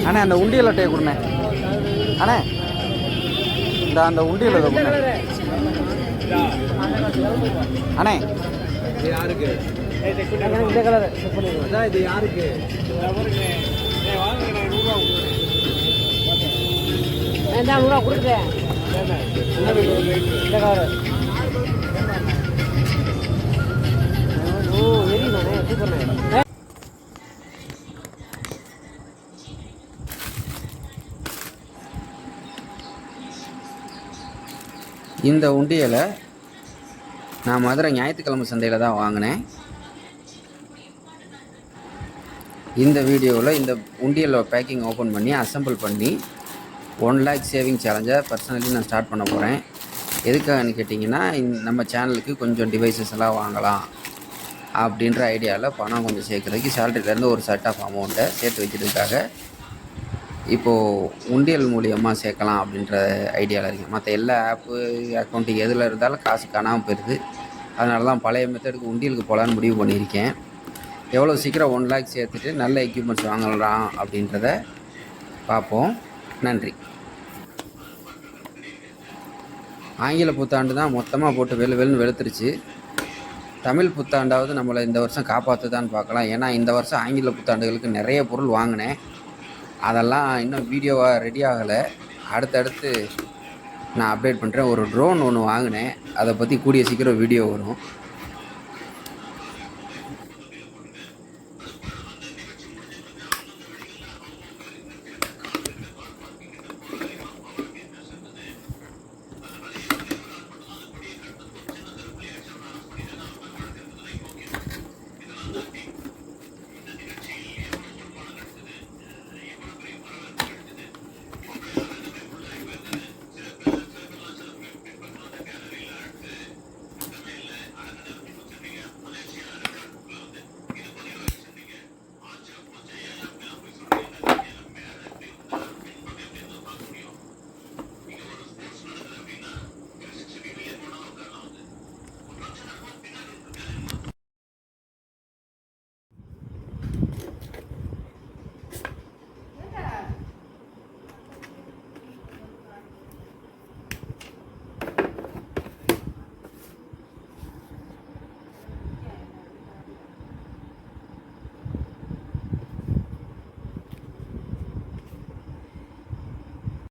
அண்ணே அந்த உண்டியல் அட்டையை கொடுண்ணே. அண்ணே அந்த உண்டியல் அதை கொடுண்ணே. அண்ணே இது யாருக்கு? இந்த கலர் அதான் இது யாருக்கு? நூறுரூவா கொடுக்குறேன். இந்த கலர் சூப்பர்ண்ணே. இந்த உண்டியலை நான் மதுரை ஞாயிற்றுக்கிழமை சந்தையில் தான் வாங்கினேன். இந்த வீடியோவில் இந்த உண்டியலில் பேக்கிங் ஓப்பன் பண்ணி அசம்பிள் பண்ணி 1 lakh சேவிங் சேலஞ்சை பர்சனலி நான் ஸ்டார்ட் பண்ண போகிறேன். எதுக்காகன்னு கேட்டிங்கன்னா, நம்ம சேனலுக்கு கொஞ்சம் டிவைசஸ் எல்லாம் வாங்கலாம் அப்படின்ற ஐடியாவில் பணம் கொஞ்சம் சேர்க்குறதுக்கு சேலரியிலேருந்து ஒரு செட் ஆஃப் அமௌண்ட்டை சேர்த்து வைக்கிறதுக்காக இப்போது உண்டியல் மூலியமாக சேர்க்கலாம் அப்படின்ற ஐடியாவில் இருக்கேன். மற்ற எல்லா ஆப்பு அக்கௌண்ட்டு எதில் இருந்தாலும் காசு காணாமல் போயிடுது. அதனால தான் பழைய மெத்தடுக்கு உண்டியலுக்கு போகலான்னு முடிவு பண்ணியிருக்கேன். எவ்வளோ சீக்கிரம் 1 lakh சேர்த்துட்டு நல்ல எக்யூப்மெண்ட்ஸ் வாங்கலாம் அப்படின்றத பார்ப்போம். நன்றி. ஆங்கில புத்தாண்டு தான் மொத்தமாக போட்டு வெளுன்னு வெளுத்துருச்சு. தமிழ் புத்தாண்டாவது நம்மளை இந்த வருஷம் காப்பாற்றுதான்னு பார்க்கலாம். ஏன்னா இந்த வருஷம் ஆங்கில புத்தாண்டுகளுக்கு நிறைய பொருள் வாங்கினேன். அதெல்லாம் இன்னும் வீடியோவாக ரெடி ஆகலை. அடுத்தடுத்து நான் அப்டேட் பண்ணுறேன். ஒரு ட்ரோன் ஒன்று வாங்கினேன், அதை பற்றி கூடிய சீக்கிரம் வீடியோ வரும்.